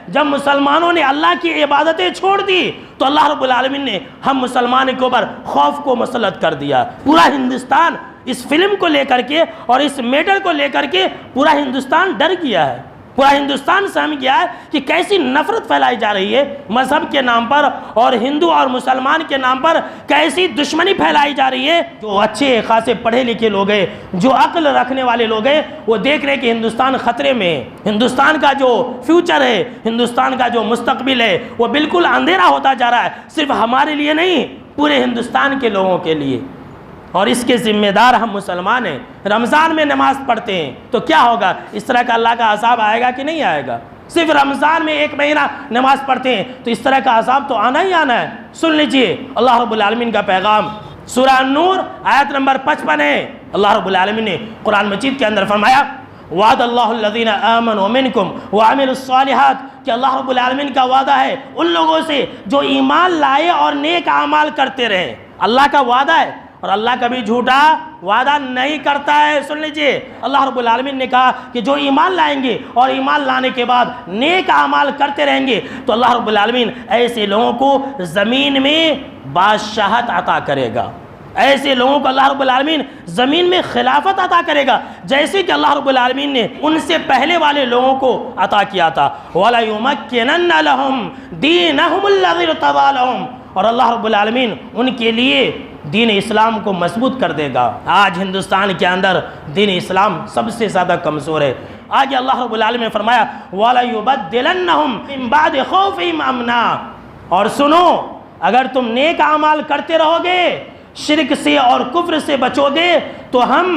جب مسلمانوں نے اللہ کی عبادتیں چھوڑ دی تو اللہ رب العالمین نے ہم مسلمان کے اوپر خوف کو مسلط کر دیا۔ پورا ہندوستان اس فلم کو لے کر کے اور اس میٹر کو لے کر کے پورا ہندوستان ڈر گیا ہے، پورا ہندوستان سمجھ گیا ہے کہ کیسی نفرت پھیلائی جا رہی ہے مذہب کے نام پر، اور ہندو اور مسلمان کے نام پر کیسی دشمنی پھیلائی جا رہی ہے۔ جو اچھے خاصے پڑھے لکھے لوگ ہیں، جو عقل رکھنے والے لوگ ہیں، وہ دیکھ رہے ہیں کہ ہندوستان خطرے میں ہے، ہندوستان کا جو فیوچر ہے، ہندوستان کا جو مستقبل ہے، وہ بالکل اندھیرا ہوتا جا رہا ہے، صرف ہمارے لیے نہیں، پورے ہندوستان کے لوگوں کے لیے۔ اور اس کے ذمہ دار ہم مسلمان ہیں۔ رمضان میں نماز پڑھتے ہیں تو کیا ہوگا؟ اس طرح کا اللہ کا عذاب آئے گا کہ نہیں آئے گا؟ صرف رمضان میں 1 مہینہ نماز پڑھتے ہیں تو اس طرح کا عذاب تو آنا ہی آنا ہے۔ سن لیجئے اللہ رب العالمین کا پیغام، سورہ النور آیت نمبر 55 ہے۔ اللہ رب العالمین نے قرآن مجید کے اندر فرمایا وعد اللہ الذین آمنوا منکم وعملوا الصالحات، کہ اللہ رب العالمین کا وعدہ ہے ان لوگوں سے جو ایمان لائے اور نیک اعمال کرتے رہے۔ اللہ کا وعدہ ہے اور اللہ کبھی جھوٹا وعدہ نہیں کرتا ہے۔ سن لیجئے اللہ رب العالمین نے کہا کہ جو ایمان لائیں گے اور ایمان لانے کے بعد نیک اعمال کرتے رہیں گے تو اللہ رب العالمین ایسے لوگوں کو زمین میں بادشاہت عطا کرے گا، ایسے لوگوں کو اللہ رب العالمین زمین میں خلافت عطا کرے گا، جیسے کہ اللہ رب العالمین نے ان سے پہلے والے لوگوں کو عطا کیا تھا۔ وَلَيُمَكِّنَنَّ لَهُمْ دِينَهُمُ الَّذِي ارْتَضَىٰ لَهُمْ، اور اللہ رب العالمین ان کے لیے دین اسلام کو مضبوط کر دے گا۔ آج ہندوستان کے اندر دین اسلام سب سے زیادہ کمزور ہے۔ آگے اللہ رب العالمین نے فرمایا وَلَيُبَدِّلَنَّهُمْ مِن بَعْدِ خَوْفِهِمْ أَمْنًا، اور سنو اگر تم نیک اعمال کرتے رہو گے، شرک سے اور کفر سے بچو گے، تو ہم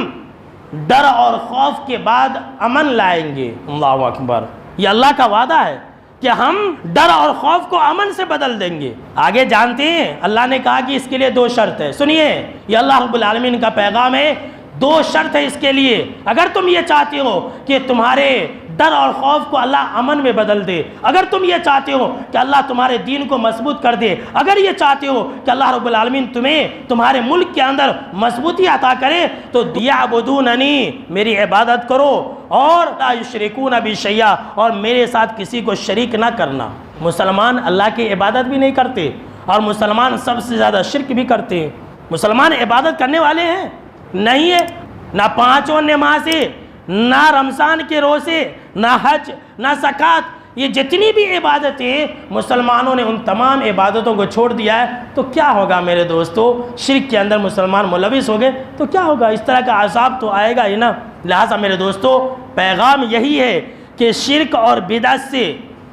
ڈر اور خوف کے بعد امن لائیں گے۔ اللہ اکبر، یہ اللہ کا وعدہ ہے کہ ہم ڈر اور خوف کو امن سے بدل دیں گے۔ آگے جانتے ہیں اللہ نے کہا کہ اس کے لیے 2 شرط ہے۔ سنیے یہ اللہ رب العالمین کا پیغام ہے، 2 شرط ہے اس کے لیے۔ اگر تم یہ چاہتے ہو کہ تمہارے ڈر اور خوف کو اللہ امن میں بدل دے، اگر تم یہ چاہتے ہو کہ اللہ تمہارے دین کو مضبوط کر دے، اگر یہ چاہتے ہو کہ اللہ رب العالمین تمہیں تمہارے ملک کے اندر مضبوطی عطا کرے، تو یعبدوننی، میری عبادت کرو، اور لا یشرکون بی شیئا، اور میرے ساتھ کسی کو شریک نہ کرنا۔ مسلمان اللہ کی عبادت بھی نہیں کرتے، اور مسلمان سب سے زیادہ شرک بھی کرتے ہیں۔ مسلمان عبادت کرنے والے ہیں نہیں ہے، نہ 5 نمازیں، نہ رمضان کے روزے، نہ حج، نہ زکوٰۃ، یہ جتنی بھی عبادتیں مسلمانوں نے ان تمام عبادتوں کو چھوڑ دیا ہے، تو کیا ہوگا میرے دوستو؟ شرک کے اندر مسلمان ملوث ہو گئے تو کیا ہوگا؟ اس طرح کا عذاب تو آئے گا ہی نا۔ لہٰذا میرے دوستو پیغام یہی ہے کہ شرک اور بدعت سے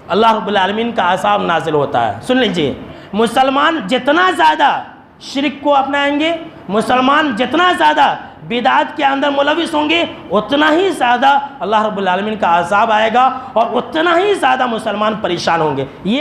اللہ رب العالمین کا عذاب نازل ہوتا ہے۔ سن لیجئے مسلمان جتنا زیادہ شرک کو اپنائیں گے، مسلمان جتنا زیادہ بدعات کے اندر ملوث ہوں گے، اتنا ہی زیادہ اللہ رب العالمین کا عذاب آئے گا اور اتنا ہی زیادہ مسلمان پریشان ہوں گے۔ یہ